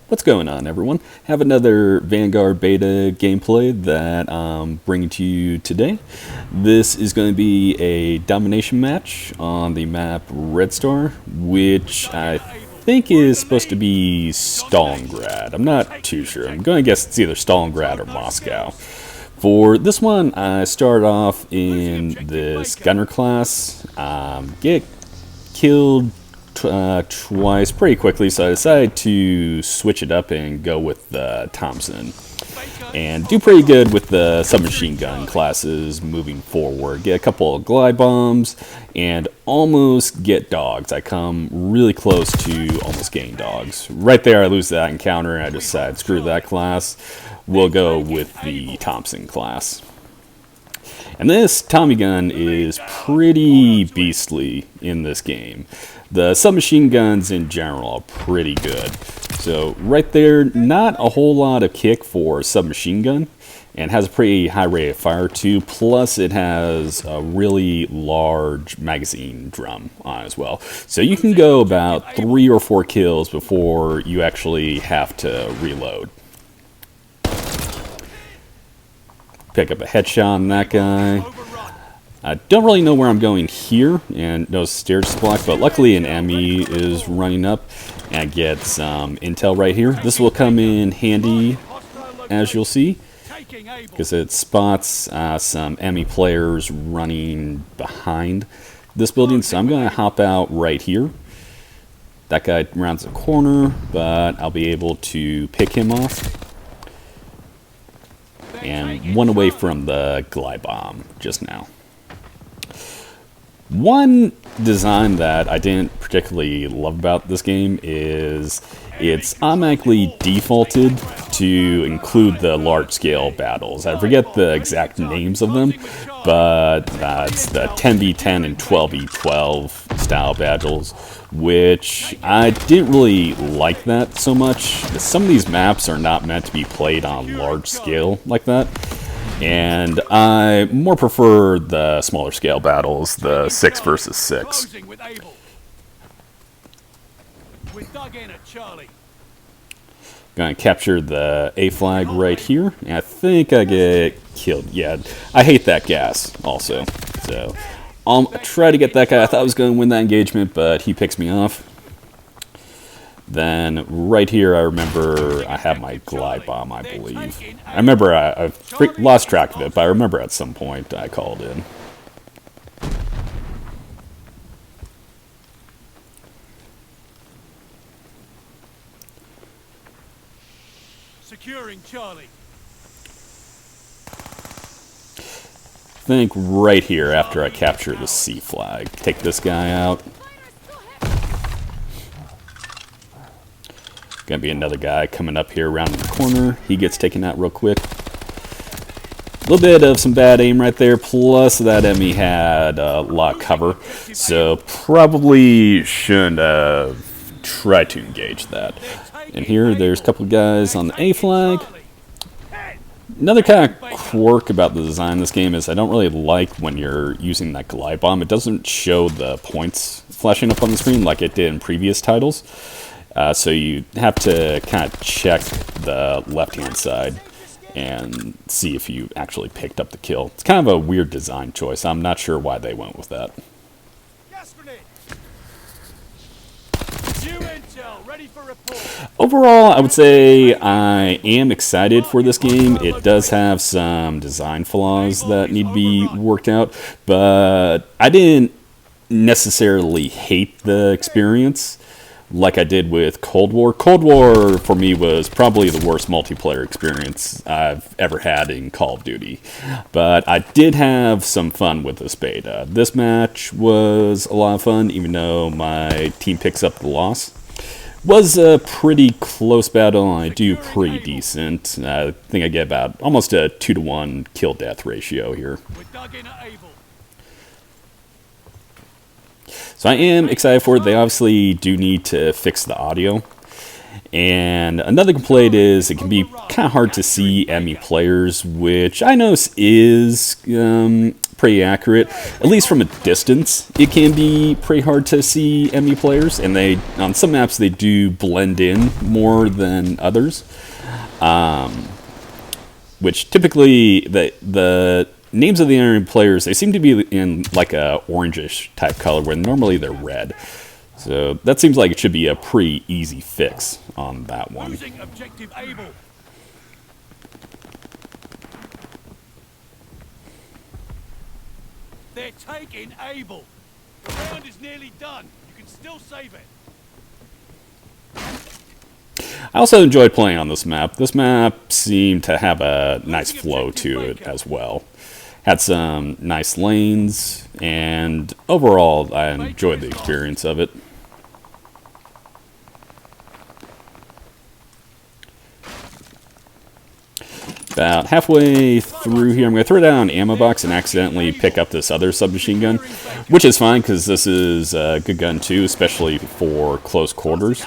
What's going on, everyone? Have another Vanguard Beta gameplay that I'm bringing to you today. This is going to be a domination match on the map Red Star, which I think is supposed to be Stalingrad. I'm not too sure. I'm going to guess it's either Stalingrad or Moscow. For this one, I start off in this gunner class, get killed twice pretty quickly, so I decided to switch it up and go with the Thompson and do pretty good with the submachine gun classes moving forward. Get a couple of glide bombs and almost get dogs. I come really close to almost getting dogs. Right there I lose that encounter and I decide screw that class, we'll go with the Thompson class. And this Tommy gun is pretty beastly in this game. The submachine guns in general are pretty good. So right there, not a whole lot of kick for a submachine gun, and has a pretty high rate of fire too. Plus it has a really large magazine drum on it as well. So you can go about 3 or 4 kills before you actually have to reload. Pick up a headshot on that guy. I don't really know where I'm going here, and no stairs to block, but luckily an ME is running up, and I get some intel right here. This will come in handy, as you'll see, because it spots some ME players running behind this building, so I'm going to hop out right here. That guy rounds the corner, but I'll be able to pick him off. And one away from the glide bomb just now. One design that I didn't particularly love about this game is it's automatically defaulted to include the large-scale battles. I forget the exact names of them, but it's the 10v10 and 12v12 style battles, which I didn't really like that so much. Some of these maps are not meant to be played on large scale like that. And I more prefer the smaller scale battles, the 6 versus 6. Gonna capture the A flag right here, and I think I get killed. Yeah, I hate that gas also. So I'll try to get that guy. I thought I was gonna win that engagement, but he picks me off. Then right here, I remember I have my glide bomb, I believe. I remember I've lost track of it, but I remember at some point I called in. Securing Charlie. I think right here after I capture the C flag. Take this guy out. Gonna be another guy coming up here around the corner. He gets taken out real quick. A little bit of some bad aim right there, plus that ME had a lot of cover, so probably shouldn't have tried to engage that. And here, there's a couple of guys on the A flag. Another kind of quirk about the design of this game is I don't really like when you're using that glide bomb. It doesn't show the points flashing up on the screen like it did in previous titles. So you have to kind of check the left-hand side and see if you actually picked up the kill. It's kind of a weird design choice. I'm not sure why they went with that. Overall, I would say I am excited for this game. It does have some design flaws that need to be worked out, but I didn't necessarily hate the experience like I did with Cold War. Cold War, for me, was probably the worst multiplayer experience I've ever had in Call of Duty. But I did have some fun with this beta. This match was a lot of fun, even though my team picks up the loss. Was a pretty close battle, and I do pretty decent. I think I get about almost a 2-to-1 kill-death ratio here. So I am excited for it. They obviously do need to fix the audio. And another complaint is it can be kind of hard to see ME players, which I notice is pretty accurate. At least from a distance, it can be pretty hard to see enemy players, and on some maps they do blend in more than others. Which typically the names of the enemy players, they seem to be in like a orangish type color when normally they're red. So that seems like it should be a pretty easy fix on that one. Losing objective able. They're taking able. The round is nearly done. You can still save it. I also enjoyed playing on this map. This map seemed to have a nice flow to it as well. Had some nice lanes, and overall I enjoyed the experience of it. About halfway through here, I'm going to throw down an ammo box and accidentally pick up this other submachine gun, which is fine because this is a good gun too, especially for close quarters.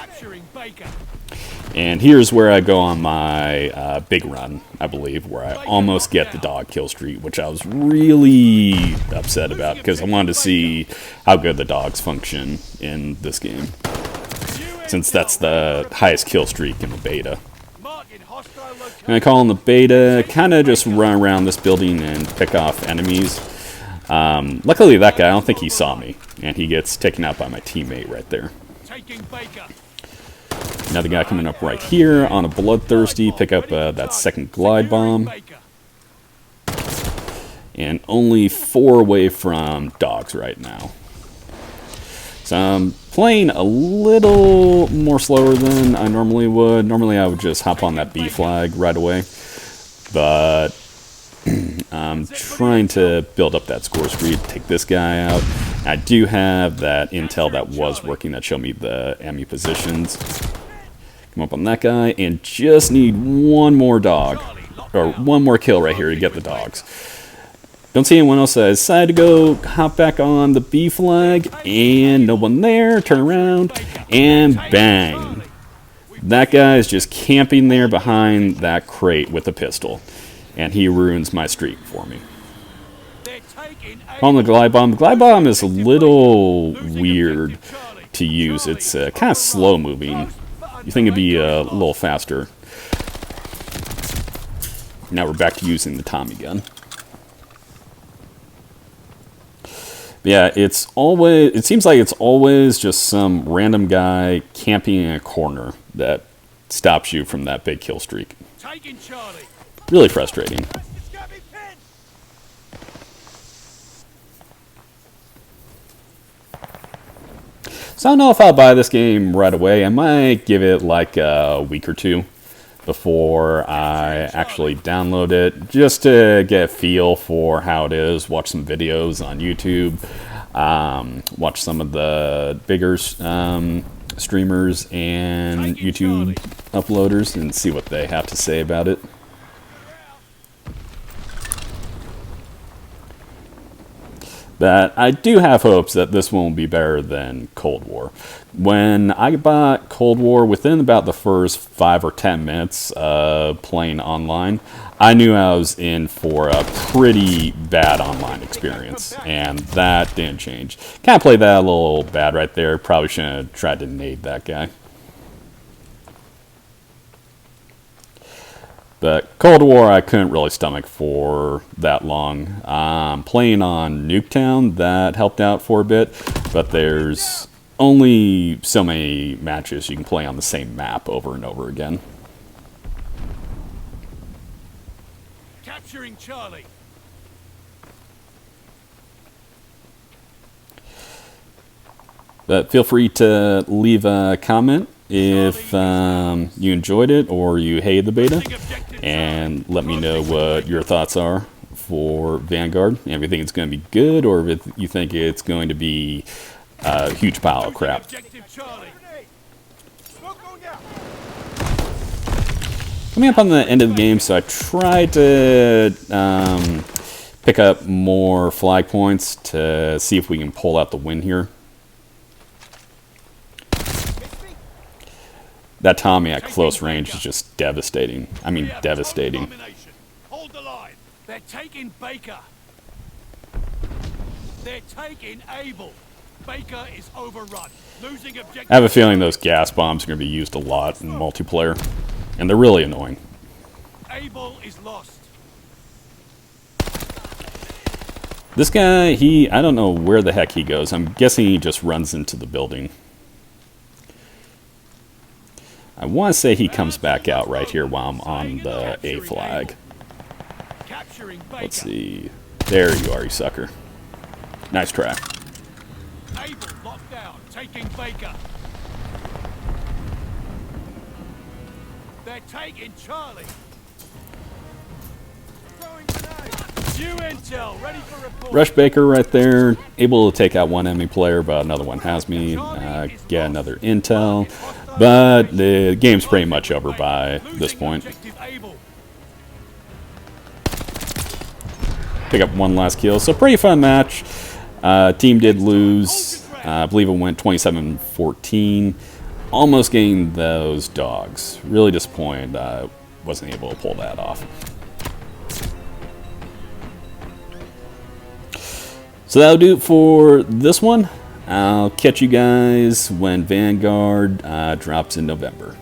And here's where I go on my big run, I believe, where I almost get the dog kill streak, which I was really upset about because I wanted to see how good the dogs function in this game, since that's the highest kill streak in the beta. And I call in the beta, kind of just run around this building and pick off enemies. Luckily that guy, I don't think he saw me, and he gets taken out by my teammate right there. Another guy coming up right here on a bloodthirsty, pick up that second glide bomb. And only 4 away from dogs right now. So I'm playing a little more slower than I normally would. Normally I would just hop on that B flag right away. But I'm trying to build up that score speed, take this guy out. I do have that intel that was working that showed me the enemy positions. Come up on that guy, and just need one more dog, or one more kill right here to get the dogs. Don't see anyone else. I decided to go hop back on the B flag, and no one there. Turn around, and bang. That guy is just camping there behind that crate with a pistol, and he ruins my streak for me. On the glide bomb. The glide bomb is a little weird to use. It's kind of slow moving. You think it'd be a little faster. Now we're back to using the Tommy gun. Yeah, it seems like it's always just some random guy camping in a corner that stops you from that big kill streak. Really frustrating. So I don't know if I'll buy this game right away. I might give it like a week or two before I actually download it, just to get a feel for how it is, watch some videos on YouTube, watch some of the bigger streamers and YouTube uploaders and see what they have to say about it. But I do have hopes that this one will be better than Cold War. When I bought Cold War, within about the first 5 or 10 minutes of playing online, I knew I was in for a pretty bad online experience, and that didn't change. Kind of played that a little bad right there. Probably shouldn't have tried to nade that guy. But Cold War, I couldn't really stomach for that long. Playing on Nuketown, that helped out for a bit, but there's only so many matches you can play on the same map over and over again. Capturing Charlie. But feel free to leave a comment if you enjoyed it or you hated the beta, and let me know what your thoughts are for Vanguard, and if you think it's going to be good or if you think it's going to be a huge pile of crap. Coming up on the end of the game, so I tried to pick up more flag points to see if we can pull out the win here. That Tommy at close range is just devastating. I mean, devastating. Hold the line. They're taking Baker. They're taking Able. Baker is overrun. Losing objective. I have a feeling those gas bombs are going to be used a lot in multiplayer, and they're really annoying. Able is lost. This guy, I don't know where the heck he goes. I'm guessing he just runs into the building. I want to say he comes back out right here while I'm on the A flag. Capturing Baker. Let's see. There you are, you sucker. Nice try. Able locked down. Taking Baker. They're taking Charlie. Throwing grenade. New intel. Ready for report. Rush Baker right there. Able to take out one enemy player, but another one has me. Get another intel. But the game's pretty much over by this point. Pick up one last kill. So pretty fun match. Team did lose. I believe it went 27-14. Almost getting those dogs. Really disappointed I wasn't able to pull that off. So that'll do it for this one. I'll catch you guys when Vanguard drops in November.